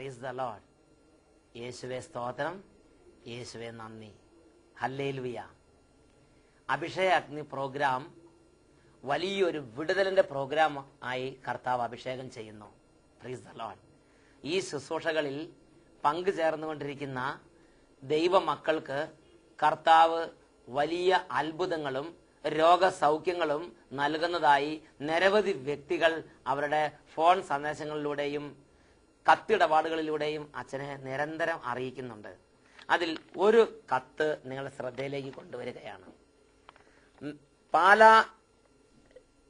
Price the Lord. യേശുവേ സ്തോത്രം, യേശുവേ നന്ദി, ഹല്ലേലൂയ. അഭിഷേക അഗ്നി പ്രോഗ്രാം വലിയൊരു വിടുതലിന്റെ പ്രോഗ്രാം ആയി കർത്താവ് അഭിഷേകം ചെയ്യുന്നു. Price the Lord. ഈ ശുശ്രൂഷകളിൽ പങ്കുചേർന്നുകൊണ്ടിരിക്കുന്ന ദൈവമക്കൾക്ക് കർത്താവ് വലിയ അത്ഭുതങ്ങളും രോഗസൗഖ്യങ്ങളും നൽകുന്നതായി നിരവധി വ്യക്തികൾ അവരുടെ ഫോൺ സന്ദേശങ്ങളിലൂടെയും കത്തിടപാടുകളിലൂടെയും അച്ഛനെ നിരന്തരം അറിയിക്കുന്നുണ്ട്. അതിൽ ഒരു കത്ത് നിങ്ങളുടെ ശ്രദ്ധയിലേക്ക് കൊണ്ടുവരികയാണ്. പാലാ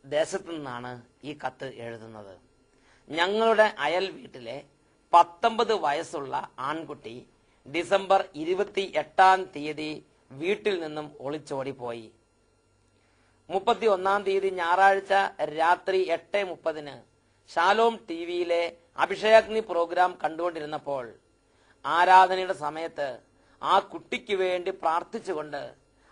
ദേശത്തു നിന്നാണ് ഈ കത്ത് എഴുതുന്നത്. ഞങ്ങളുടെ അയൽ വീട്ടിലെ 19 വയസ്സുള്ള ആൺകുട്ടി ഡിസംബർ 28 വീട്ടിൽ നിന്നും ഒളിച്ചോടിപ്പോയി. 31 ഞായറാഴ്ച രാത്രി 8:30 ഷാലോം ടിവിയിലെ അഭിഷേകാഗ്നി പ്രോഗ്രാം കണ്ടുകൊണ്ടിരുന്നപ്പോൾ ആരാധനയുടെ സമയത്ത് ആ കുട്ടിക്ക് വേണ്ടി പ്രാർത്ഥിച്ചുകൊണ്ട്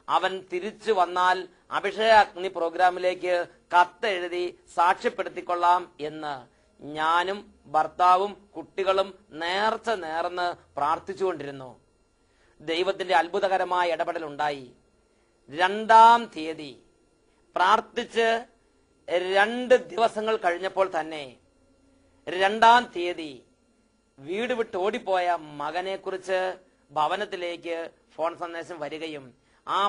അവൻ തിരിച്ചു വന്നാൽ അഭിഷേകാഗ്നി പ്രോഗ്രാമിലേക്ക് കത്തെഴുതി സാക്ഷ്യപ്പെടുത്തിക്കൊള്ളാം എന്ന് ഞാനും ഭർത്താവും കുട്ടികളും നേർന്ന് പ്രാർത്ഥിച്ചുകൊണ്ടിരുന്നു. ദൈവത്തിന്റെ അത്ഭുതകരമായ ഇടപെടലുണ്ടായി. 2-ാം തീയതി പ്രാർത്ഥിച്ച് 2 ദിവസങ്ങൾ കഴിഞ്ഞപ്പോൾ തന്നെ 2-ാം തീയതി വീട് വിട്ട് ഓടിപ്പോയ മകനെ കുറിച്ച് ഭവനത്തിലേക്ക് ഫോൺ സന്ദേശം വരികയും ആ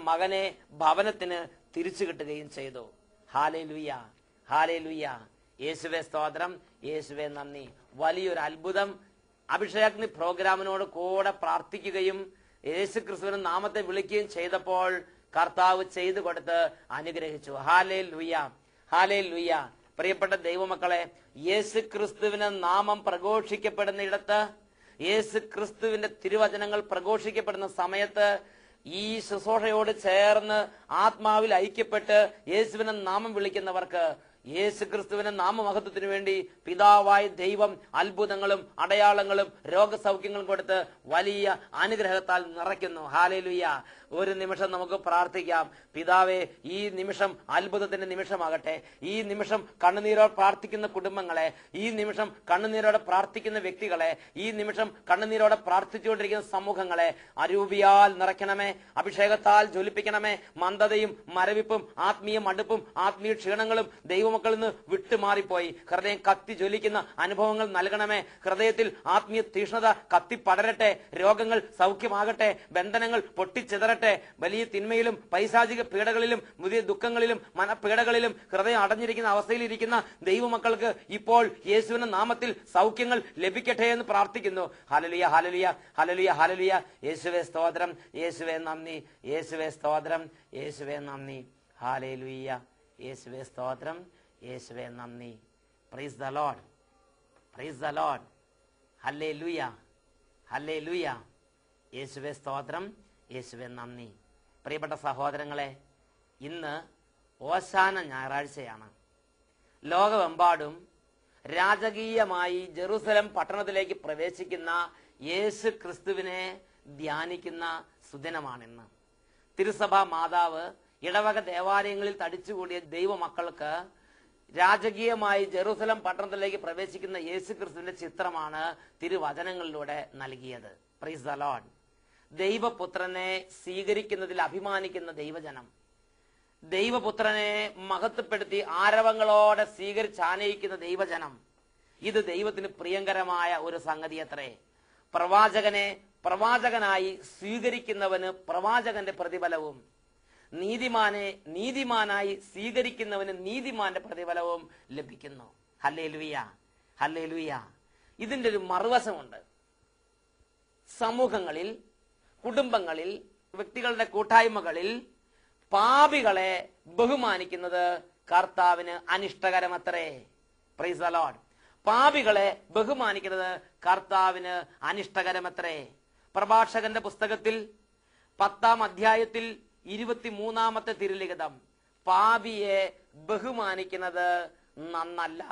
മകനെ ഭവനത്തിന് തിരിച്ചു കിട്ടുകയും ചെയ്തു. Hallelujah, hallelujah. യേശുവേ സ്തോത്രം, യേശുവേ നന്ദി. വലിയൊരു അത്ഭുതം. അഭിഷേകാഗ്നി പ്രോഗ്രാമിനോട് കൂടെ പ്രാർത്ഥിക്കുകയും യേശു ക്രിസ്തുവിന്റെ നാമത്തെ വിളിക്കുകയും ചെയ്തപ്പോൾ കർത്താവ് ചെയ്തു കൊടുത്ത് അനുഗ്രഹിച്ചു. Hallelujah, hallelujah. പ്രിയപ്പെട്ട ദൈവമക്കളെ, യേശു ക്രിസ്തുവിന്റെ നാമം പ്രഘോഷിക്കപ്പെടുന്നിടത്ത്, യേശു ക്രിസ്തുവിന്റെ തിരുവചനങ്ങൾ പ്രഘോഷിക്കപ്പെടുന്ന സമയത്ത് ഈ ശുശ്രൂഷയോട് ചേർന്ന് ആത്മാവിൽ ഐക്യപ്പെട്ട് യേശുവിന്റെ നാമം വിളിക്കുന്നവർക്ക് യേശു ക്രിസ്തുവിന്റെ നാമമഹത്വത്തിനു വേണ്ടി പിതാവായ ദൈവം അത്ഭുതങ്ങളും അടയാളങ്ങളും രോഗസൗഖ്യങ്ങളും കൊടുത്ത് വലിയ അനുഗ്രഹത്താൽ നിറയ്ക്കുന്നു. ഹല്ലേലൂയ. ഒരു നിമിഷം നമുക്ക് പ്രാർത്ഥിക്കാം. പിതാവേ, ഈ നിമിഷം അത്ഭുതത്തിന്റെ നിമിഷമാകട്ടെ. ഈ നിമിഷം കണ്ണുനീരോടെ പ്രാർത്ഥിക്കുന്ന കുടുംബങ്ങളെ, ഈ നിമിഷം കണ്ണുനീരോടെ പ്രാർത്ഥിക്കുന്ന വ്യക്തികളെ, ഈ നിമിഷം കണ്ണുനീരോടെ പ്രാർത്ഥിച്ചുകൊണ്ടിരിക്കുന്ന സമൂഹങ്ങളെ അരൂപിയാൽ നിറയ്ക്കണമേ, അഭിഷേകത്താൽ ജ്വലിപ്പിക്കണമേ. മന്ദതയും മരവിപ്പും ആത്മീയ മടുപ്പും ആത്മീയ ക്ഷീണങ്ങളും ദൈവമക്കളിൽ നിന്ന് വിട്ടുമാറിപ്പോയി ഹൃദയം കത്തി ജ്വലിക്കുന്ന അനുഭവങ്ങൾ നൽകണമേ. ഹൃദയത്തിൽ ആത്മീയ തീഷ്ണത കത്തി പടരട്ടെ. രോഗങ്ങൾ സൗഖ്യമാകട്ടെ. ബന്ധനങ്ങൾ പൊട്ടിച്ചിതറട്ടെ. വലിയ തിന്മയിലും പൈശാചിക പീഡകളിലും പുതിയ ദുഃഖങ്ങളിലും മനപീഡകളിലും ഹൃദയം അടഞ്ഞിരിക്കുന്ന അവസ്ഥയിലിരിക്കുന്ന ദൈവമക്കൾക്ക് ഇപ്പോൾ യേശുവിന്റെ നാമത്തിൽ സൗഖ്യങ്ങൾ ലഭിക്കട്ടെ എന്ന് പ്രാർത്ഥിക്കുന്നു. ഹല്ലേലൂയ, ഹല്ലേലൂയ, ഹല്ലേലൂയ, ഹല്ലേലൂയ. യേശുവേ സ്തോത്രം, യേശുവേ നന്ദി, യേശുവേ സ്തോത്രം, യേശുവേ നന്ദി. ഹല്ലേലൂയ, യേശുവേ സ്തോത്രം, യേശുവേ നന്ദി. Price the Lord, price the Lord. Hallelujah, hallelujah. യേശുവേ സ്തോത്രം, യേശുവേ നന്ദി. പ്രിയപ്പെട്ട സഹോദരങ്ങളെ, ഇന്ന് ഓശാന ഞായറാഴ്ചയാണ്. ലോകമെമ്പാടും രാജകീയമായി ജെറുസലം പട്ടണത്തിലേക്ക് പ്രവേശിക്കുന്ന യേശു ക്രിസ്തുവിനെ ധ്യാനിക്കുന്ന സുദിനമാണിന്ന്. തിരുസഭാ മാതാവ് ഇടവക ദേവാലയങ്ങളിൽ തടിച്ചുകൂടിയ ദൈവമക്കൾക്ക് രാജകീയമായി ജെറുസലം പട്ടണത്തിലേക്ക് പ്രവേശിക്കുന്ന യേശു ക്രിസ്തുവിന്റെ ചിത്രമാണ് തിരുവചനങ്ങളിലൂടെ നൽകിയത്. Praise the lord. ദൈവപുത്രനെ സ്വീകരിക്കുന്നതിൽ അഭിമാനിക്കുന്ന ദൈവജനം, ദൈവപുത്രനെ മഹത്വപ്പെടുത്തി ആരവങ്ങളോടെ സ്വീകരിച്ചാനയിക്കുന്ന ദൈവജനം, ഇത് ദൈവത്തിന് പ്രിയങ്കരമായ ഒരു സംഗതി അത്രേ. പ്രവാചകനെ പ്രവാചകനായി സ്വീകരിക്കുന്നവന് പ്രവാചകന്റെ പ്രതിഫലവും, നീതിമാനെ നീതിമാനായി സ്വീകരിക്കുന്നവന് നീതിമാന്റെ പ്രതിഫലവും ലഭിക്കുന്നു. Hallelujah, hallelujah. ഇതിന്റെ ഒരു മറുവശമുണ്ട്. സമൂഹങ്ങളിൽ, കുടുംബങ്ങളിൽ, വ്യക്തികളുടെ കൂട്ടായ്മകളിൽ പാപികളെ ബഹുമാനിക്കുന്നത് കർത്താവിന് അനിഷ്ടകരമത്രേ. Price the Lord. പാപികളെ ബഹുമാനിക്കുന്നത് കർത്താവിന് അനിഷ്ടകരമത്രേ. പ്രഭാഷകന്റെ പുസ്തകത്തിൽ 10-ാം അധ്യായത്തിൽ 23-ാമത്തെ തിരുലിഖിതം, പാപിയെ ബഹുമാനിക്കുന്നത് നന്നല്ല,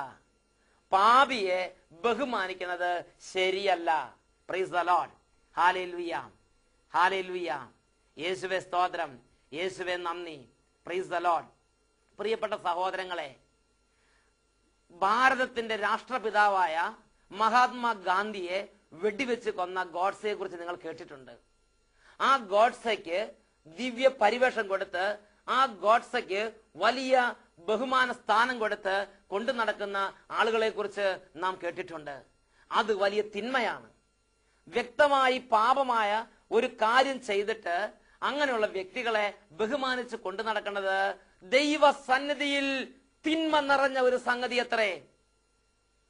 പാപിയെ ബഹുമാനിക്കുന്നത് ശരിയല്ല. Price the Lord. Hallelujah, hallelujah. യേശുവേ സ്തോത്രം, യേശുവേ നന്ദി. Price the Lord. പ്രിയപ്പെട്ട സഹോദരങ്ങളെ, ഭാരതത്തിന്റെ രാഷ്ട്രപിതാവായ മഹാത്മാഗാന്ധിയെ വെടിവെച്ച് കൊന്ന ഗോഡ്സെയെ കുറിച്ച് നിങ്ങൾ കേട്ടിട്ടുണ്ട്. ആ ഗോഡ്സെക്ക് ദിവ്യ പരിവേഷം കൊടുത്ത്, ആ ഗോഡ്സെക്ക് വലിയ ബഹുമാന സ്ഥാനം കൊടുത്ത് കൊണ്ടു നടക്കുന്ന ആളുകളെ കുറിച്ച് നാം കേട്ടിട്ടുണ്ട്. അത് വലിയ തിന്മയാണ്. വ്യക്തമായി പാപമായ ഒരു കാര്യം ചെയ്തിട്ട് അങ്ങനെയുള്ള വ്യക്തികളെ ബഹുമാനിച്ച് കൊണ്ടു നടക്കുന്നത് ദൈവസന്നിധിയിൽ തിന്മ നിറഞ്ഞ ഒരു സംഗതി അത്രേ.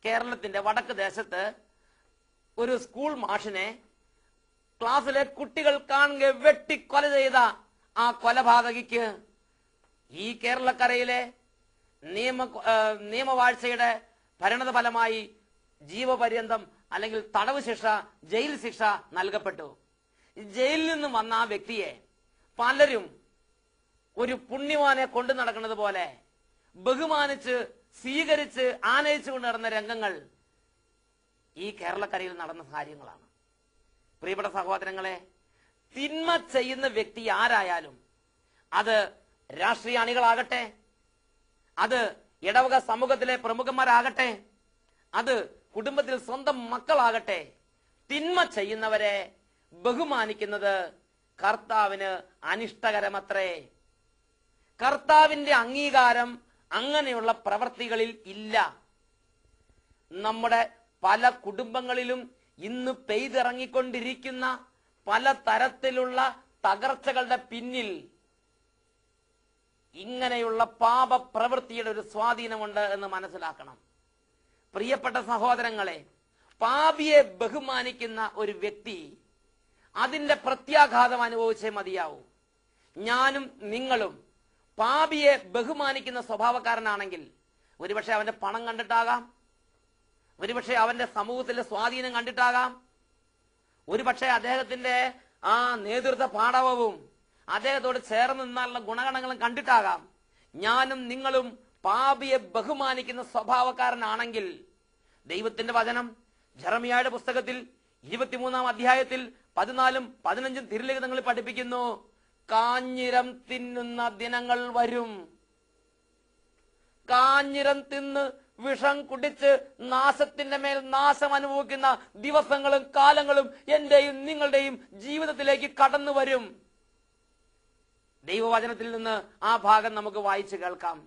കേരളത്തിന്റെ വടക്ക് ദേശത്ത് ഒരു സ്കൂൾ മാഷിനെ ക്ലാസ്സിലെ കുട്ടികൾ കാണുക വെട്ടിക്കൊല ചെയ്ത ആ കൊലപാതകിക്ക് ഈ കേരളക്കരയിലെ നിയമവാഴ്ചയുടെ പരിണത ഫലമായി ജീവപര്യന്തം അല്ലെങ്കിൽ തടവ് ശിക്ഷ, ജയിൽ ശിക്ഷ നൽകപ്പെട്ടു. ജയിലിൽ നിന്ന് വന്ന ആ വ്യക്തിയെ പലരും ഒരു പുണ്യവാനെ കൊണ്ടു നടക്കുന്നത് പോലെ ബഹുമാനിച്ച് സ്വീകരിച്ച് ആനയിച്ചു കൊണ്ട് നടന്ന രംഗങ്ങൾ ഈ കേരളക്കരയിൽ നടന്ന കാര്യങ്ങളാണ്. പ്രിയപ്പെട്ട സഹോദരങ്ങളെ, തിന്മ ചെയ്യുന്ന വ്യക്തി ആരായാലും, അത് രാഷ്ട്രീയ അണികളാകട്ടെ, അത് ഇടവക സമൂഹത്തിലെ പ്രമുഖന്മാരാകട്ടെ, അത് കുടുംബത്തിൽ സ്വന്തം മക്കളാകട്ടെ, തിന്മ ചെയ്യുന്നവരെ ബഹുമാനിക്കുന്നത് കർത്താവിന് അനിഷ്ടകരമത്രേ. കർത്താവിന്റെ അംഗീകാരം അങ്ങനെയുള്ള പ്രവർത്തികളിൽ ഇല്ല. നമ്മുടെ പല കുടുംബങ്ങളിലും ഇന്ന് പെയ്തിറങ്ങിക്കൊണ്ടിരിക്കുന്ന പല തരത്തിലുള്ള തകർച്ചകളുടെ പിന്നിൽ ഇങ്ങനെയുള്ള പാപപ്രവൃത്തിയുടെ ഒരു സ്വാധീനമുണ്ട് എന്ന് മനസ്സിലാക്കണം. പ്രിയപ്പെട്ട സഹോദരങ്ങളെ, പാപിയെ ബഹുമാനിക്കുന്ന ഒരു വ്യക്തി അതിന്റെ പ്രത്യാഘാതം അനുഭവിച്ചേ മതിയാവൂ. ഞാനും നിങ്ങളും പാപിയെ ബഹുമാനിക്കുന്ന സ്വഭാവക്കാരനാണെങ്കിൽ ഒരുപക്ഷെ അവന്റെ പണം കണ്ടിട്ടാകാം, ഒരുപക്ഷെ അവന്റെ സമൂഹത്തിലെ സ്വാധീനം കണ്ടിട്ടാകാം, ഒരുപക്ഷെ അദ്ദേഹത്തിന്റെ ആ നേതൃത്വ പാടവവും അദ്ദേഹത്തോട് ചേർന്ന് നിന്നുള്ള ഗുണഗണങ്ങളും കണ്ടിട്ടാകാം. ഞാനും നിങ്ങളും പാപിയെ ബഹുമാനിക്കുന്ന സ്വഭാവക്കാരനാണെങ്കിൽ ദൈവത്തിന്റെ വചനം ജെറമിയായുടെ പുസ്തകത്തിൽ 23-ാം അധ്യായത്തിൽ 14-15 തിരുലിഖിതങ്ങളിൽ പഠിപ്പിക്കുന്നു, കാഞ്ഞിരം തിന്നുന്ന ദിനങ്ങൾ വരും. കാഞ്ഞിരം തിന്ന് വിഷം കുടിച്ച് നാശത്തിന്റെ മേൽ നാശം അനുഭവിക്കുന്ന ദിവസങ്ങളും കാലങ്ങളും എന്റെയും നിങ്ങളുടെയും ജീവിതത്തിലേക്ക് കടന്നു വരും. ദൈവവചനത്തിൽ നിന്ന് ആ ഭാഗം നമുക്ക് വായിച്ചു കേൾക്കാം.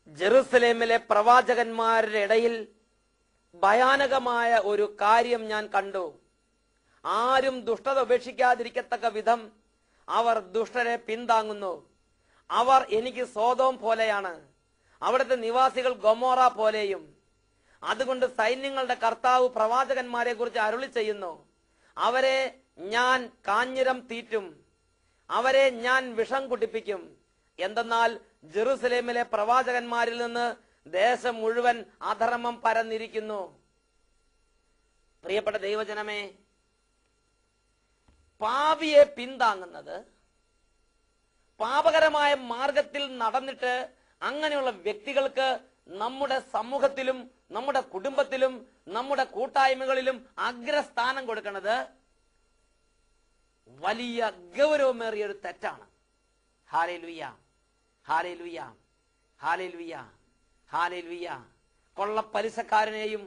ജെറുസലേമിലെ പ്രവാചകന്മാരുടെ ഇടയിൽ ഭയാനകമായ ഒരു കാര്യം ഞാൻ കണ്ടു. ആരും ദുഷ്ടത ഉപേക്ഷിക്കാതിരിക്കത്തക്ക വിധം അവർ ദുഷ്ടരെ പിന്താങ്ങുന്നു. അവർ എനിക്ക് സോദോം പോലെയാണ്, അവിടുത്തെ നിവാസികൾ ഗൊമോറ പോലെയും. അതുകൊണ്ട് സൈന്യങ്ങളുടെ കർത്താവ് പ്രവാചകന്മാരെ കുറിച്ച് അരുളി ചെയ്യുന്നു, അവരെ ഞാൻ കാഞ്ഞിരം തീറ്റും, അവരെ ഞാൻ വിഷം കുടിപ്പിക്കും. എന്തെന്നാൽ ജെറുസലേമിലെ പ്രവാചകന്മാരിൽ നിന്ന് ദേശം മുഴുവൻ അധർമ്മം പരന്നിരിക്കുന്നു. പ്രിയപ്പെട്ട ദൈവജനമേ, പാപിയെ പിന്താങ്ങുന്നത്, പാപകരമായ മാർഗത്തിൽ നടന്നിട്ട് അങ്ങനെയുള്ള വ്യക്തികൾക്ക് നമ്മുടെ സമൂഹത്തിലും നമ്മുടെ കുടുംബത്തിലും നമ്മുടെ കൂട്ടായ്മകളിലും അഗ്രസ്ഥാനം കൊടുക്കുന്നത് വലിയ ഗൗരവമേറിയ ഒരു തെറ്റാണ്. ഹല്ലേലൂയ, ഹല്ലേലൂയ, ഹല്ലേലൂയ, ഹല്ലേലൂയ. കൊള്ളപ്പലിശക്കാരനെയും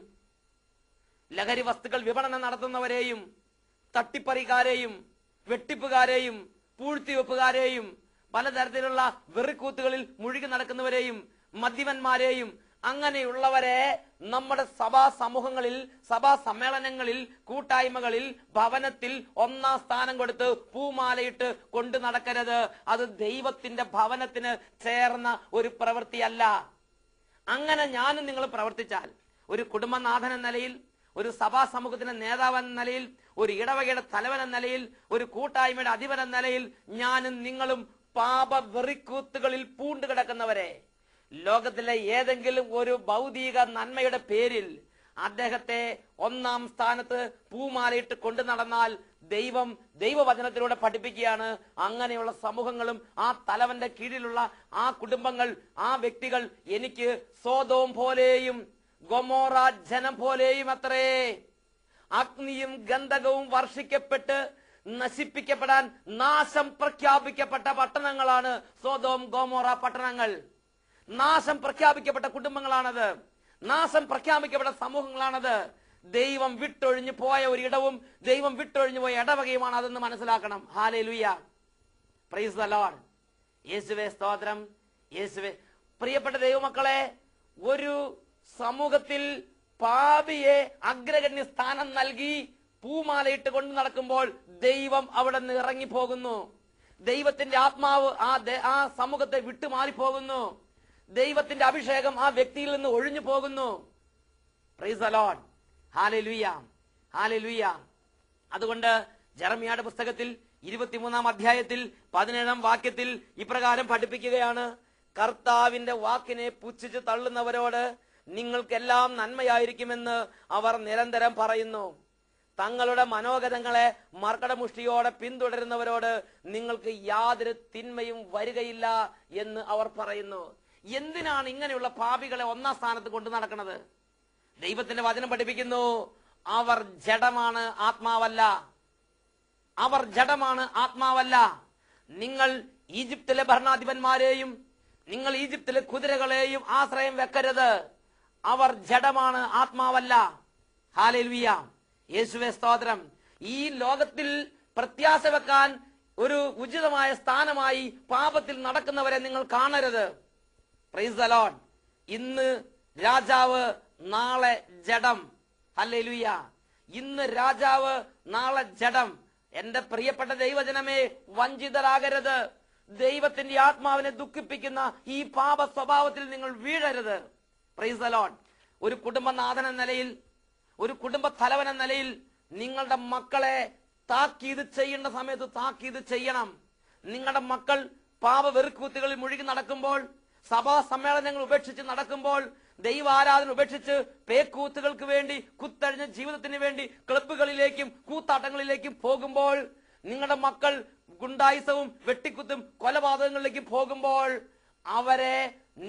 ലഹരി വസ്തുക്കൾ വിപണനം നടത്തുന്നവരെയും തട്ടിപ്പറിക്കാരെയും വെട്ടിപ്പുകാരെയും പൂഴ്ത്തിവെപ്പുകാരെയും പലതരത്തിലുള്ള വെറിക്കൂത്തുകളിൽ മുഴുകി നടക്കുന്നവരെയും മദ്യപന്മാരെയും അങ്ങനെയുള്ളവരെ നമ്മുടെ സഭാ സമൂഹങ്ങളിൽ, സഭാ സമ്മേളനങ്ങളിൽ, കൂട്ടായ്മകളിൽ, ഭവനത്തിൽ ഒന്നാം സ്ഥാനം കൊടുത്ത് പൂമാലയിട്ട് കൊണ്ടു നടക്കരുത്. അത് ദൈവത്തിന്റെ ഭവനത്തിന് ചേർന്ന ഒരു പ്രവൃത്തിയല്ല. അങ്ങനെ ഞാനും നിങ്ങൾ പ്രവർത്തിച്ചാൽ, ഒരു കുടുംബനാഥൻ എന്ന നിലയിൽ, ഒരു സഭാ സമൂഹത്തിന്റെ നേതാവ് എന്ന നിലയിൽ, ഒരു ഇടവകയുടെ തലവൻ എന്ന നിലയിൽ, ഒരു കൂട്ടായ്മയുടെ അധിപൻ എന്ന നിലയിൽ ഞാനും നിങ്ങളും പാപ വെറിക്കൂത്തുകളിൽ പൂണ്ടുകിടക്കുന്നവരെ, ലോകത്തിലെ ഏതെങ്കിലും ഒരു ഭൗതിക നന്മയുടെ പേരിൽ അദ്ദേഹത്തെ ഒന്നാം സ്ഥാനത്ത് പൂമാലയിട്ട് കൊണ്ടു നടന്നാൽ ദൈവവചനത്തിലൂടെ പഠിപ്പിക്കുകയാണ്, അങ്ങനെയുള്ള സമൂഹങ്ങളും ആ തലവന്റെ കീഴിലുള്ള ആ കുടുംബങ്ങൾ, ആ വ്യക്തികൾ എനിക്ക് സോദോം പോലെയും ഗൊമോറ ജനം പോലെയും അത്രേ. അഗ്നിയും ഗന്ധകവും വർഷിക്കപ്പെട്ട് നശിപ്പിക്കപ്പെടാൻ നാശം പ്രഖ്യാപിക്കപ്പെട്ട പട്ടണങ്ങളാണ് സോദോം ഗൊമോറ പട്ടണങ്ങൾ. നാശം പ്രഖ്യാപിക്കപ്പെട്ട കുടുംബങ്ങളാണത്. നാശം പ്രഖ്യാപിക്കപ്പെട്ട സമൂഹങ്ങളാണത്. ദൈവം വിട്ടൊഴിഞ്ഞു പോയ ഒരു ഇടവും ദൈവം വിട്ടൊഴിഞ്ഞു പോയ ഇടവകയുമാണ് അതെന്ന് മനസ്സിലാക്കണം. Hallelujah, praise the Lord. യേശുവേ സ്തോത്രം, യേശുവേ. പ്രിയപ്പെട്ട ദൈവമക്കളെ, ഒരു സമൂഹത്തിൽ പാപിയെ അഗ്രഗണ്യ സ്ഥാനം നൽകി പൂമാലയിട്ട് കൊണ്ട് നടക്കുമ്പോൾ ദൈവം അവിടെ നിന്ന് ഇറങ്ങിപ്പോകുന്നു. ദൈവത്തിന്റെ ആത്മാവ് ആ സമൂഹത്തെ വിട്ടുമാറിപ്പോകുന്നു. ദൈവത്തിന്റെ അഭിഷേകം ആ വ്യക്തിയിൽ നിന്ന് ഒഴിഞ്ഞു പോകുന്നു. Price the Lord, hallelujah, hallelujah. അതുകൊണ്ട് ജെറമ്യായുടെ പുസ്തകത്തിൽ 23-ാം അധ്യായത്തിൽ 17-ാം വാക്യത്തിൽ ഇപ്രകാരം പഠിപ്പിക്കുകയാണ്: കർത്താവിന്റെ വാക്കിനെ പുച്ഛിച്ച് തള്ളുന്നവരോട് നിങ്ങൾക്കെല്ലാം നന്മയായിരിക്കുമെന്ന് അവർ നിരന്തരം പറയുന്നു. തങ്ങളുടെ മനോഗതങ്ങളെ മർക്കടമുഷ്ടിയോടെ പിന്തുടരുന്നവരോട് നിങ്ങൾക്ക് യാതൊരു തിന്മയും വരികയില്ല എന്ന് അവർ പറയുന്നു. എന്തിനാണ് ഇങ്ങനെയുള്ള പാപികളെ ഒന്നാം സ്ഥാനത്ത് കൊണ്ടു നടക്കുന്നത്? ദൈവത്തിന്റെ വചനം പഠിപ്പിക്കുന്നു, അവർ ജഡമാണ്, ആത്മാവല്ല. അവർ ജഡമാണ്, ആത്മാവല്ല. നിങ്ങൾ ഈജിപ്തിലെ ഭരണാധിപന്മാരെയും നിങ്ങൾ ഈജിപ്തിലെ കുതിരകളെയും ആശ്രയം വെക്കരുത്. അവർ ജഡമാണ്, ആത്മാവല്ല. ഹല്ലേലൂയ, യേശുവേ സ്തോത്രം. ഈ ലോകത്തിൽ പ്രത്യാശ വെക്കാൻ ഒരു ഉചിതമായ സ്ഥാനമായി പാപത്തിൽ നടക്കുന്നവരെ നിങ്ങൾ കാണരുത്. Price the Lord. ഇന്ന് രാജാവ്, നാളെ ജഡം. ഹല്ലേലൂയ. ഇന്ന് രാജാവ്, നാളെ ജഡം. എന്റെ പ്രിയപ്പെട്ട ദൈവജനമേ, വഞ്ചിതരാകരുത്. ദൈവത്തിന്റെ ആത്മാവിനെ ദുഃഖിപ്പിക്കുന്ന ഈ പാപ സ്വഭാവത്തിൽ നിങ്ങൾ വീഴരുത്. Price the Lord. ഒരു കുടുംബനാഥൻ എന്ന നിലയിൽ, ഒരു കുടുംബ തലവൻ എന്ന നിലയിൽ നിങ്ങളുടെ മക്കളെ താക്കീത് ചെയ്യേണ്ട സമയത്ത് താക്കീത് ചെയ്യണം. നിങ്ങളുടെ മക്കൾ പാപവെറുക്കൂത്തുകളിൽ മുഴുകി നടക്കുമ്പോൾ, സഭാ സമ്മേളനങ്ങൾ ഉപേക്ഷിച്ച് നടക്കുമ്പോൾ, ദൈവാരാധന ഉപേക്ഷിച്ച് പേക്കൂത്തുകൾക്ക് വേണ്ടി, കുത്തഴിഞ്ഞ ജീവിതത്തിന് വേണ്ടി ക്ലബ്ബുകളിലേക്കും കൂത്താട്ടങ്ങളിലേക്കും പോകുമ്പോൾ, നിങ്ങളുടെ മക്കൾ ഗുണ്ടായിസവും വെട്ടിക്കുത്തും കൊലപാതകങ്ങളിലേക്കും പോകുമ്പോൾ, അവരെ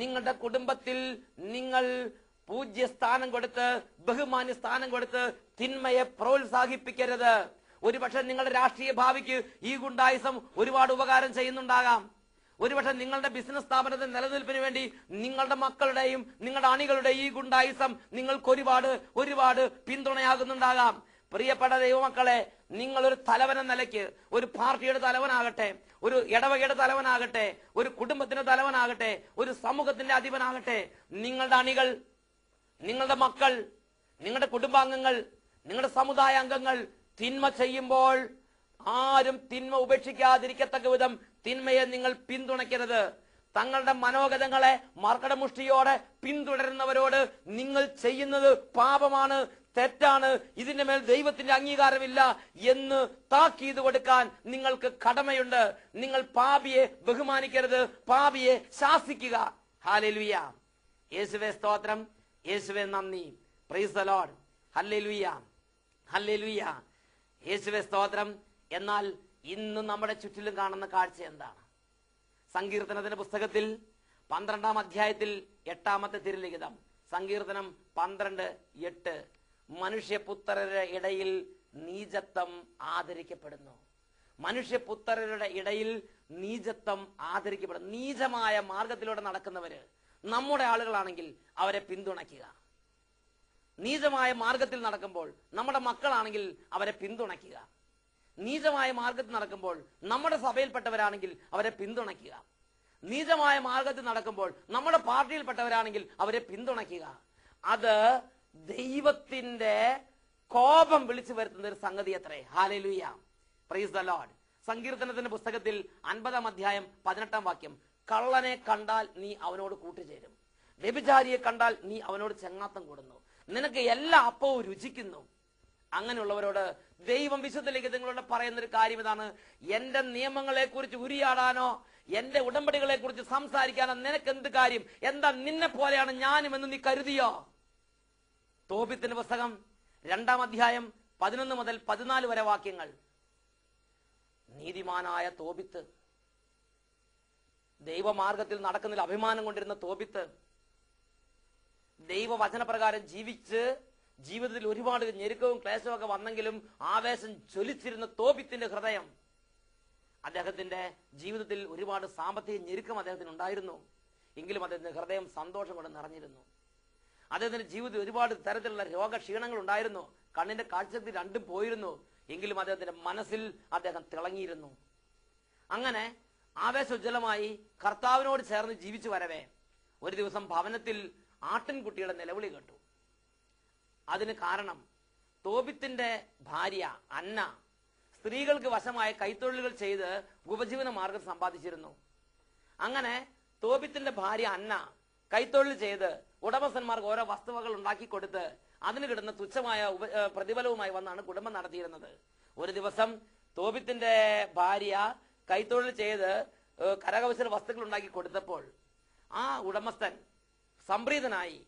നിങ്ങളുടെ കുടുംബത്തിൽ നിങ്ങൾ പൂജ്യ സ്ഥാനം കൊടുത്ത്, ബഹുമാന്യ സ്ഥാനം കൊടുത്ത് തിന്മയെ പ്രോത്സാഹിപ്പിക്കരുത്. ഒരുപക്ഷെ നിങ്ങളുടെ രാഷ്ട്രീയ ഭാവിക്ക് ഈ ഗുണ്ടായിസം ഒരുപാട് ഉപകാരം ചെയ്യുന്നുണ്ടാകാം. ഒരുപക്ഷെ നിങ്ങളുടെ ബിസിനസ് സ്ഥാപനത്തിന്റെ നിലനിൽപ്പിന് വേണ്ടി നിങ്ങളുടെ മക്കളുടെയും നിങ്ങളുടെ അണികളുടെയും ഈ ഗുണ്ടായിസം നിങ്ങൾക്ക് ഒരുപാട് പിന്തുണയാകുന്നുണ്ടാകാം. പ്രിയപ്പെട്ട ദൈവമക്കളെ, നിങ്ങളൊരു തലവൻ എന്ന നിലയ്ക്ക്, ഒരു പാർട്ടിയുടെ തലവനാകട്ടെ, ഒരു ഇടവകയുടെ തലവനാകട്ടെ, ഒരു കുടുംബത്തിന്റെ തലവനാകട്ടെ, ഒരു സമൂഹത്തിന്റെ അധിപനാകട്ടെ, നിങ്ങളുടെ അണികൾ, നിങ്ങളുടെ മക്കൾ, നിങ്ങളുടെ കുടുംബാംഗങ്ങൾ, നിങ്ങളുടെ സമുദായ അംഗങ്ങൾ തിന്മ ചെയ്യുമ്പോൾ ആരും തിന്മ ഉപേക്ഷിക്കാതിരിക്കത്തക്ക വിധം തിന്മയെ നിങ്ങൾ പിന്തുണയ്ക്കരുത്. തങ്ങളുടെ മനോഗതങ്ങളെ മർക്കടമുഷ്ടിയോടെ പിന്തുടരുന്നവരോട് നിങ്ങൾ ചെയ്യുന്നത് പാപമാണ്, തെറ്റാണ്, ഇതിന്റെ മേൽ ദൈവത്തിന്റെ അംഗീകാരമില്ല എന്ന് താക്കീത് കൊടുക്കാൻ നിങ്ങൾക്ക് കടമയുണ്ട്. നിങ്ങൾ പാപിയെ ബഹുമാനിക്കരുത്, പാപിയെ ശാസിക്കുക. ഹല്ലേലൂയ, യേശുവേ സ്തോത്രം, യേശുവേ നന്ദി. Price the Lord. Hallelujah, hallelujah, യേശുവേ സ്തോത്രം. എന്നാൽ ഇന്ന് നമ്മുടെ ചുറ്റിലും കാണുന്ന കാഴ്ച എന്താണ്? സങ്കീർത്തനത്തിന്റെ പുസ്തകത്തിൽ 12-ാം അധ്യായത്തിൽ 8-ാമത്തെ തിരുലിഖിതം, സങ്കീർത്തനം 12:8, മനുഷ്യപുത്രരുടെ ഇടയിൽ നീചത്വം ആദരിക്കപ്പെടുന്നു. മനുഷ്യപുത്രരുടെ ഇടയിൽ നീചത്വം ആദരിക്കപ്പെടുന്നു. നീചമായ മാർഗത്തിലൂടെ നടക്കുന്നവര് നമ്മുടെ ആളുകളാണെങ്കിൽ അവരെ പിന്തുണയ്ക്കുക. നീചമായ മാർഗത്തിൽ നടക്കുമ്പോൾ നമ്മുടെ മക്കളാണെങ്കിൽ അവരെ പിന്തുണയ്ക്കുക. നീചമായ മാർഗത്തിൽ നടക്കുമ്പോൾ നമ്മുടെ സഭയിൽപ്പെട്ടവരാണെങ്കിൽ അവരെ പിന്തുണയ്ക്കുക. നീചമായ മാർഗത്തിൽ നടക്കുമ്പോൾ നമ്മുടെ പാർട്ടിയിൽപ്പെട്ടവരാണെങ്കിൽ അവരെ പിന്തുണയ്ക്കുക. അത് ദൈവത്തിന്റെ കോപം വിളിച്ചു വരുത്തുന്ന ഒരു സംഗതി അത്രേ. ഹല്ലേലൂയ, പ്രൈസ് ദി ലോർഡ്. സങ്കീർത്തനത്തിന്റെ പുസ്തകത്തിൽ 50-ാം അധ്യായം 18-ാം വാക്യം, കള്ളനെ കണ്ടാൽ നീ അവനോട് കൂട്ടുചേരും, വ്യഭിചാരിയെ കണ്ടാൽ നീ അവനോട് ചെങ്ങാത്തം കൂടുന്നു, നിനക്ക് എല്ലാ അപ്പവും രുചിക്കുന്നു. അങ്ങനെയുള്ളവരോട് ദൈവം വിശുദ്ധ ലിഖിതങ്ങളോട് പറയുന്ന ഒരു കാര്യം ഇതാണ്: എന്റെ നിയമങ്ങളെ കുറിച്ച് ഉരിയാടാനോ എന്റെ ഉടമ്പടികളെ കുറിച്ച് സംസാരിക്കാനോ നിനക്ക് എന്ത് കാര്യം? എന്താ നിന്നെ പോലെയാണ് ഞാനും എന്ന് നീ കരുതിയോ? തോബിത്തിന്റെ പുസ്തകം 2-ാം അധ്യായം 11 മുതൽ 14 വരെ വാക്യങ്ങൾ. നീതിമാനായ തോബിത്ത്, ദൈവമാർഗത്തിൽ നടക്കുന്നതിൽ അഭിമാനം കൊണ്ടിരുന്ന തോബിത്ത്, ദൈവവചനപ്രകാരം ജീവിച്ച് ജീവിതത്തിൽ ഒരുപാട് ഞെരുക്കവും ക്ലേശവും ഒക്കെ വന്നെങ്കിലും ആവേശം ജ്വലിച്ചിരുന്ന തോബിത്തിന്റെ ഹൃദയം, അദ്ദേഹത്തിന്റെ ജീവിതത്തിൽ ഒരുപാട് സാമ്പത്തിക ഞെരുക്കം അദ്ദേഹത്തിന് ഉണ്ടായിരുന്നു. എങ്കിലും അദ്ദേഹത്തിന്റെ ഹൃദയം സന്തോഷം കൊണ്ട് നിറഞ്ഞിരുന്നു. അദ്ദേഹത്തിന്റെ ജീവിതത്തിൽ ഒരുപാട് തരത്തിലുള്ള രോഗക്ഷീണങ്ങൾ ഉണ്ടായിരുന്നു. കണ്ണിന്റെ കാഴ്ചശക്തി രണ്ടും പോയിരുന്നു. എങ്കിലും അദ്ദേഹത്തിന്റെ മനസ്സിൽ അദ്ദേഹം തിളങ്ങിയിരുന്നു. അങ്ങനെ ആവേശോജ്വലമായി കർത്താവിനോട് ചേർന്ന് ജീവിച്ചു വരവേ ഒരു ദിവസം ഭവനത്തിൽ ആട്ടിൻകുട്ടിയുടെ നിലവിളി കേട്ടു. അതിന് കാരണം തോബിത്തിന്റെ ഭാര്യ അന്ന സ്ത്രീകൾക്ക് വശമായ കൈത്തൊഴിലുകൾ ചെയ്ത് ഉപജീവന മാർഗം സമ്പാദിച്ചിരുന്നു. അങ്ങനെ തോബിത്തിന്റെ ഭാര്യ അന്ന കൈത്തൊഴിൽ ചെയ്ത് ഉടമസ്ഥന്മാർക്ക് ഓരോ വസ്തുവകൾ ഉണ്ടാക്കി കൊടുത്ത് അതിന് കിട്ടുന്ന തുച്ഛമായ പ്രതിഫലവുമായി വന്നാണ് കുടുംബം നടത്തിയിരുന്നത്. ഒരു ദിവസം തോബിത്തിന്റെ ഭാര്യ കൈത്തൊഴിൽ ചെയ്ത് കരകൗശല വസ്തുക്കൾ ഉണ്ടാക്കി കൊടുത്തപ്പോൾ ആ ഉടമസ്ഥൻ സംപ്രീതനായി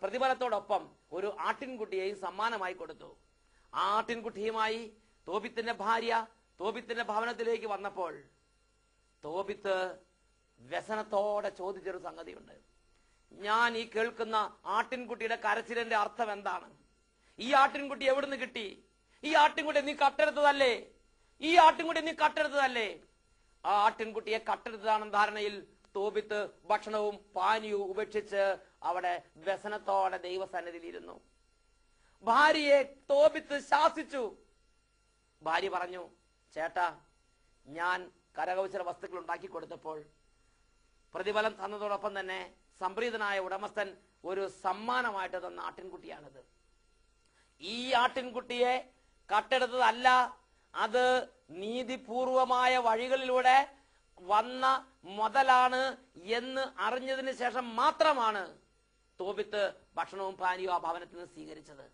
പ്രതിഫലത്തോടൊപ്പം ഒരു ആട്ടിൻകുട്ടിയെയും സമ്മാനമായി കൊടുത്തു. ആ ആട്ടിൻകുട്ടിയുമായി തോബിത്തിന്റെ ഭാര്യ തോബിത്തിന്റെ ഭവനത്തിലേക്ക് വന്നപ്പോൾ തോബിത്ത് വ്യസനത്തോടെ ചോദിച്ചൊരു സംഗതിയുണ്ട്. ഞാൻ ഈ കേൾക്കുന്ന ആട്ടിൻകുട്ടിയുടെ കരച്ചിലിന്റെ അർത്ഥം എന്താണ്? ഈ ആട്ടിൻകുട്ടി എവിടുന്ന് കിട്ടി? ഈ ആട്ടിൻകുട്ടി നീ കട്ടെടുത്തതല്ലേ? ഈ ആട്ടിൻകുട്ടി നീ കട്ടെടുത്തതല്ലേ? ആ ആട്ടിൻകുട്ടിയെ കട്ടെടുത്തതാണെന്ന ധാരണയിൽ തോബിത്ത് ഭക്ഷണവും പാനീയവും ഉപേക്ഷിച്ച് അവിടെ വ്യസനത്തോടെ ദൈവസന്നിധിയിൽ ഇരുന്നു. ഭാര്യയെ തോബിത്ത് ശാസിച്ചു. ഭാര്യ പറഞ്ഞു, ചേട്ടാ, ഞാൻ കരകൗശല വസ്തുക്കൾ ഉണ്ടാക്കി കൊടുത്തപ്പോൾ പ്രതിഫലം തന്നതോടൊപ്പം തന്നെ സംപ്രീതനായ ഉടമസ്ഥൻ ഒരു സമ്മാനമായിട്ട് തന്ന ആട്ടിൻകുട്ടിയാണിത്. ഈ ആട്ടിൻകുട്ടിയെ കട്ടെടുത്തതല്ല, അത് നീതിപൂർവമായ വഴികളിലൂടെ വന്ന മുതലാണ് എന്ന് അറിഞ്ഞതിന് ശേഷം മാത്രമാണ് തോബിത്ത് ഭക്ഷണവും പാനീയവും ആ ഭവനത്തിൽ നിന്ന് സ്വീകരിച്ചത്.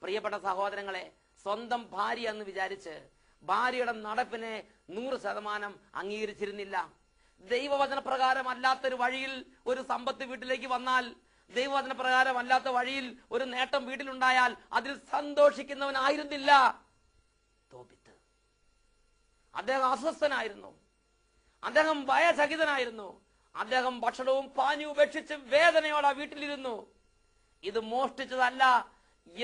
പ്രിയപ്പെട്ട സഹോദരങ്ങളെ, സ്വന്തം ഭാര്യ എന്ന് വിചാരിച്ച് ഭാര്യയുടെ നടപ്പിനെ 100% അംഗീകരിച്ചിരുന്നില്ല. ദൈവവചന പ്രകാരം അല്ലാത്തൊരു വഴിയിൽ ഒരു സമ്പത്ത് വീട്ടിലേക്ക് വന്നാൽ, ദൈവവചന പ്രകാരം അല്ലാത്ത വഴിയിൽ ഒരു നേട്ടം വീട്ടിലുണ്ടായാൽ അതിൽ സന്തോഷിക്കുന്നവനായിരുന്നില്ല തോബിത്ത്. അദ്ദേഹം അസ്വസ്ഥനായിരുന്നു. അദ്ദേഹം ഭയചകിതനായിരുന്നു. അദ്ദേഹം ഭക്ഷണവും പാനീയവും ഉപേക്ഷിച്ച് വേദനയോടെ വീട്ടിലിരുന്നു. ഇത് മോഷ്ടിച്ചതല്ല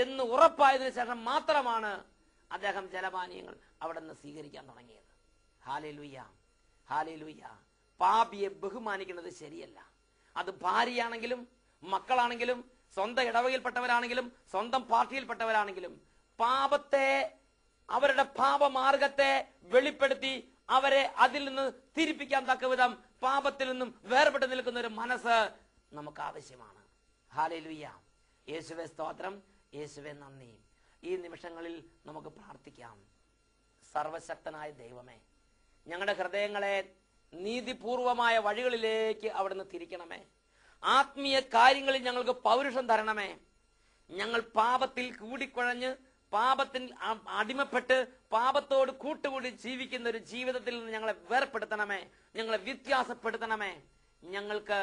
എന്ന് ഉറപ്പായതിനു ശേഷം മാത്രമാണ് അദ്ദേഹം ജലപാനീയങ്ങൾ അവിടെ നിന്ന് സ്വീകരിക്കാൻ തുടങ്ങിയത്. ഹല്ലേലൂയ, ഹല്ലേലൂയ. പാപിയെ ബഹുമാനിക്കുന്നത് ശരിയല്ല. അത് ഭാര്യയാണെങ്കിലും മക്കളാണെങ്കിലും സ്വന്തം ഇടവകയിൽപ്പെട്ടവരാണെങ്കിലും സ്വന്തം പാർട്ടിയിൽപ്പെട്ടവരാണെങ്കിലും പാപത്തെ, അവരുടെ പാപമാർഗത്തെ വെളിപ്പെടുത്തി അവരെ അതിൽ നിന്ന് തിരിപ്പിക്കാൻ തക്കവിധം പാപത്തിൽ നിന്നും വേർപെട്ട് നിൽക്കുന്ന ഒരു മനസ്സ് നമുക്ക് ആവശ്യമാണ്. ഹല്ലേലൂയ. യേശുവേ സ്തോത്രം, യേശുവേ നന്ദി. ഈ നിമിഷങ്ങളിൽ നമുക്ക് പ്രാർത്ഥിക്കാം. സർവശക്തനായ ദൈവമേ, ഞങ്ങളുടെ ഹൃദയങ്ങളെ നീതിപൂർവമായ വഴികളിലേക്ക് അവിടുന്ന് തിരിക്കണമേ. ആത്മീയ കാര്യങ്ങളിൽ ഞങ്ങൾക്ക് പൗരുഷം തരണമേ. ഞങ്ങൾ പാപത്തിൽ കൂടിക്കുഴഞ്ഞ് പാപത്തിൽ അടിമപ്പെട്ട് പാപത്തോട് കൂട്ടുകൂടി ജീവിക്കുന്ന ഒരു ജീവിതത്തിൽ നിന്ന് ഞങ്ങളെ വേർപ്പെടുത്തണമേ. ഞങ്ങളെ വ്യത്യാസപ്പെടുത്തണമേ. ഞങ്ങൾക്ക്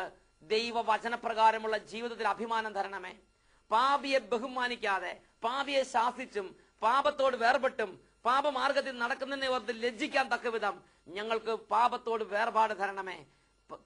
ദൈവവചനപ്രകാരമുള്ള ജീവിതത്തിൽ അഭിമാനം തരണമേ. പാപിയെ ബഹുമാനിക്കാതെ പാപിയെ ശാസിച്ചും പാപത്തോട് വേർപെട്ടും പാപമാർഗത്തിൽ നടക്കുന്നതിനെ ഓർത്ത് ലജ്ജിക്കാൻ തക്കവിധം ഞങ്ങൾക്ക് പാപത്തോട് വേർപാട് തരണമേ.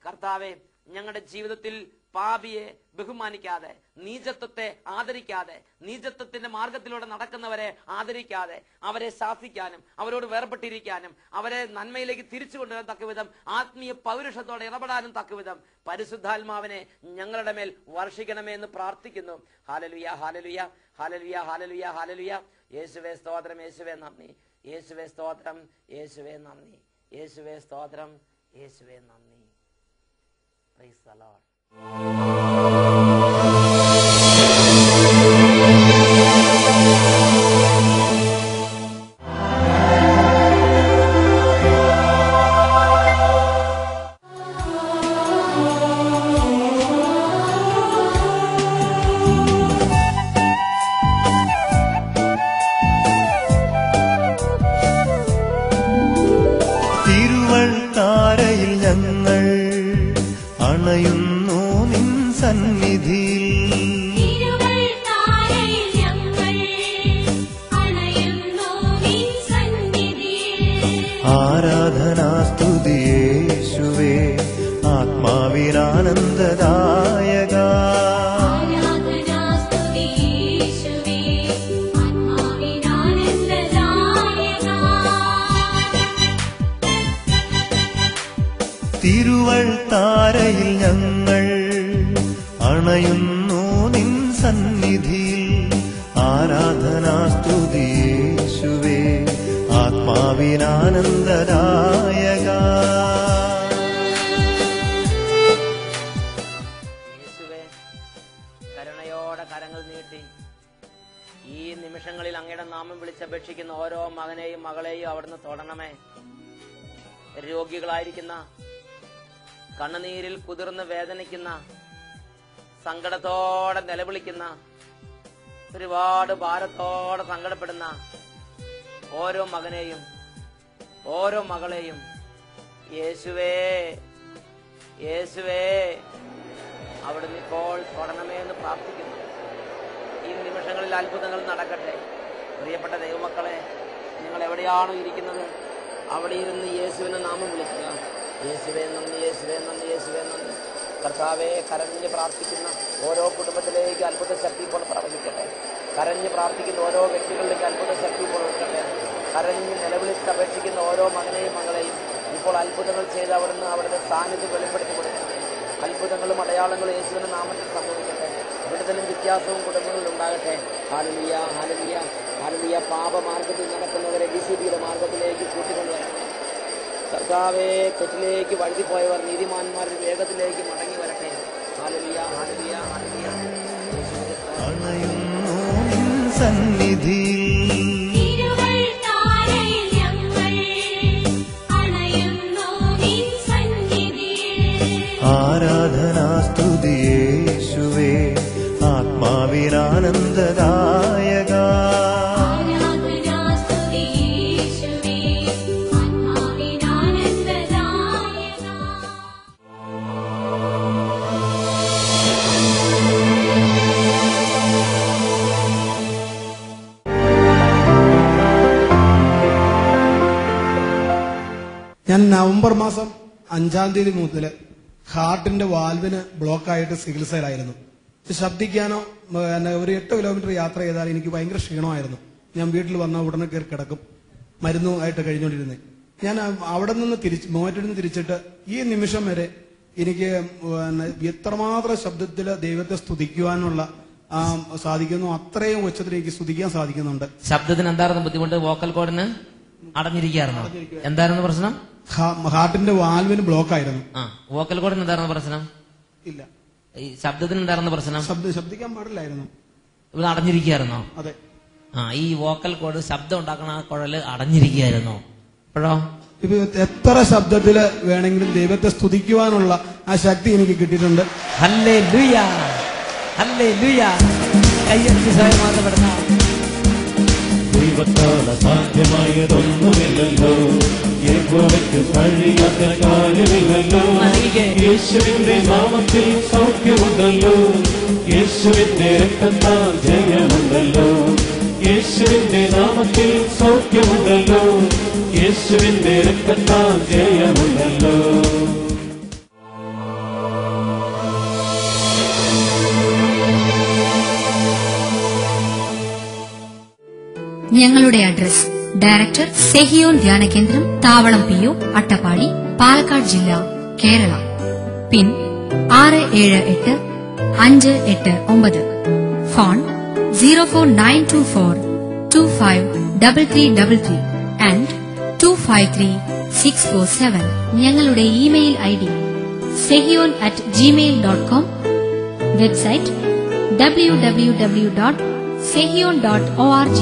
കർത്താവെ, ഞങ്ങളുടെ ജീവിതത്തിൽ പാപിയെ ബഹുമാനിക്കാതെ, നീചത്വത്തെ ആദരിക്കാതെ, നീചത്വത്തിന്റെ മാർഗത്തിലൂടെ നടക്കുന്നവരെ ആദരിക്കാതെ അവരെ ശാസിക്കാനും അവരോട് വേർപെട്ടിരിക്കാനും അവരെ നന്മയിലേക്ക് തിരിച്ചു കൊണ്ടുവരാൻ തക്കവിധം ആത്മീയ പൗരുഷത്തോടെ ഇടപെടാനും തക്കവിധം പരിശുദ്ധാത്മാവിനെ ഞങ്ങളുടെ മേൽ വർഷിക്കണമേ എന്ന് പ്രാർത്ഥിക്കുന്നു. ഹല്ലേലൂയ, ഹല്ലേലൂയ, ഹല്ലേലൂയ, ഹല്ലേലൂയ, ഹല്ലേലൂയ. യേശുവേ സ്തോത്രം, യേശുവേ നന്ദി. യേശുവേ സ്തോത്രം, യേശുവേ നന്ദി. യേശുവേ സ്തോത്രം, യേശുവേ നന്ദി. Price the Lord. തിരുവൾത്താരയിൽ ഞങ്ങൾ അണയുന്നു നിൻ സന്നിധിയിൽ. ആരാധനാസ്തുതി യേശുവേ, ആത്മാവിനാനന്ദദായക. തിരുവൾത്താരയിൽ ഞങ്ങൾ അണയുന്നു നിൻ സന്നിധിയിൽ. ആരാധനാസ്തുതി യേശുവേ, ആത്മാവിനാനന്ദദായക. യേശുവേ, കരുണയോടെ കരങ്ങൾ നീട്ടി ഈ നിമിഷങ്ങളിൽ അങ്ങയുടെ നാമം വിളിച്ചപേക്ഷിക്കുന്ന ഓരോ മകനെയും മകളെയും അവിടുന്ന് തൊടണമേ. രോഗികളായിരിക്കുന്ന, കണ്ണുനീരിൽ കുതിർന്ന് വേദനിക്കുന്ന, സങ്കടത്തോടെ നിലവിളിക്കുന്ന, ഒരുപാട് ഭാരത്തോടെ സങ്കടപ്പെടുന്ന ഓരോ മകനെയും ഓരോ മകളെയും യേശുവേ യേശുവേ അവിടുന്ന് ഇപ്പോൾ തൊടണമേ എന്ന് പ്രാർത്ഥിക്കുന്നു. ഈ നിമിഷങ്ങളിൽ അത്ഭുതങ്ങൾ നടക്കട്ടെ. പ്രിയപ്പെട്ട ദൈവമക്കളെ, നിങ്ങൾ എവിടെയാണോ ഇരിക്കുന്നത് അവിടെ ഇരുന്ന് യേശുവിനെ നാമം വിളിക്കുക. യേശുവേ നന്ദി, യേശുവേ നന്ദി, യേശുവേ നന്ദി. കർത്താവെ, കരഞ്ഞ് പ്രാർത്ഥിക്കുന്ന ഓരോ കുടുംബത്തിലേക്ക് അത്ഭുത ശക്തി ഇപ്പോൾ പ്രവഹിക്കട്ടെ. കരഞ്ഞ് പ്രാർത്ഥിക്കുന്ന ഓരോ വ്യക്തികളിലേക്ക് അത്ഭുത ശക്തി ഇപ്പോൾ വെക്കട്ടെ. കരഞ്ഞ് നിലവിളിച്ച് അപേക്ഷിക്കുന്ന ഓരോ മകനെയും മകളെയും ഇപ്പോൾ അത്ഭുതങ്ങൾ ചെയ്ത് അവിടുത്തെ സാന്നിധ്യം വെളിപ്പെടുത്തി കൊടുക്കട്ടെ. അത്ഭുതങ്ങളും അടയാളങ്ങളും യേശുവിന്റെ നാമത്തിൽ സംഭവിക്കട്ടെ. വിടുതലും വ്യത്യാസവും കുടുംബങ്ങളിൽ ഉണ്ടാകട്ടെ. ഹല്ലേലൂയ, ഹല്ലേലൂയ, ഹല്ലേലൂയ. പാപമാർഗത്തിൽ നടക്കുന്നവരെ വിശുദ്ധിയുടെ മാർഗത്തിലേക്ക് കൂട്ടിക്കൊണ്ടുവരണം. കർത്താവേ, തെറ്റിലേക്ക് വഴുതിപ്പോയവർ നീതിമാന്മാരുടെ വേഗത്തിലേക്ക് മടങ്ങി വരട്ടെ. ഹല്ലേലൂയ, ഹല്ലേലൂയ, ഹല്ലേലൂയ. അണയുന്നു നിൻ സന്നിധിയിൽ. ആരാധനാസ്തുതി യേശുവേ, ആത്മാവിനാനന്ദദായക. ഞാൻ നവംബർ മാസം 5-ാം തീയതി മുതൽ ഹാർട്ടിന്റെ വാൽവിന് ബ്ലോക്കായിട്ട് ചികിത്സയിലായിരുന്നു. ശബ്ദിക്കാനോ ഒരു 8 കിലോമീറ്റർ യാത്ര ചെയ്താൽ എനിക്ക് ഭയങ്കര ക്ഷീണമായിരുന്നു. ഞാൻ വീട്ടിൽ വന്ന ഉടനെ കയറി കിടക്കും, മരുന്നുമായിട്ട് കഴിഞ്ഞുകൊണ്ടിരുന്നത്. ഞാൻ അവിടെ നിന്ന് മൂവാറ്റൂരിൽ നിന്ന് തിരിച്ചിട്ട് ഈ നിമിഷം വരെ എനിക്ക് എത്രമാത്രം ശബ്ദത്തിൽ ദൈവത്തെ സ്തുതിക്കുവാനുള്ള സാധിക്കുന്നു, അത്രയും ഉച്ചത്തിൽ എനിക്ക് സ്തുതിക്കാൻ സാധിക്കുന്നുണ്ട്. ശബ്ദത്തിന് എന്തായിരുന്നു ബുദ്ധിമുട്ട്? വോക്കൽ കോഡിന് അടഞ്ഞിരിക്കുകയായിരുന്നു. എന്തായിരുന്നു പ്രശ്നം? ഹാർട്ടിന്റെ വാൽവിന് ബ്ലോക്ക് ആയിരുന്നു. വോക്കൽ കോഡിന് എന്തായിരുന്നു പ്രശ്നം? ഇല്ല. ഈ ശബ്ദത്തിന് എന്തായിരുന്നു പ്രശ്നം? ശബ്ദിക്കാൻ പാടില്ലായിരുന്നു. ഇത് അടഞ്ഞിരിക്കുകയായിരുന്നോ? അതെ. ഈ വോക്കൽ കോഡ് ശബ്ദം ഉണ്ടാക്കുന്ന ആ കുഴല് അടഞ്ഞിരിക്കുകയായിരുന്നോ? ഇപ്പോഴോ? ഇപ്പൊ എത്ര ശബ്ദത്തില് വേണമെങ്കിലും ദൈവത്തെ സ്തുതിക്കുവാനുള്ള ആ ശക്തി എനിക്ക് കിട്ടിയിട്ടുണ്ട്. Hallelujah, hallelujah. കയ്യടിച്ച് സ്വയമാക്കപ്പെടുന്ന ദൈവത്താൽ അസാധ്യമായതൊന്നുമില്ലല്ലോ, യഹോവയ്ക്ക് കഴിയാത്ത കാര്യമില്ലല്ലോ. യേശുവിന്റെ നാമത്തിൽ സൗഖ്യമുണ്ടല്ലോ, യേശുവിന്റെ രക്തത്താൽ ജയമുണ്ടല്ലോ. യേശുവിന്റെ നാമത്തിൽ സൗഖ്യമുണ്ടല്ലോ, യേശുവിന്റെ രക്തത്താൽ ജയമുണ്ടല്ലോ. ഞങ്ങളുടെ അഡ്രസ്: ഡയറക്ടർ, സെഹിയോൻ ധ്യാന കേന്ദ്രം, താവളം PO, അട്ടപ്പാടി, പാലക്കാട് ജില്ല, കേരള. പിൻ 678589. Phone 04924253333 and 253647. ഞങ്ങളുടെ email ID sehion@gmail.com. Website www.sehion.org.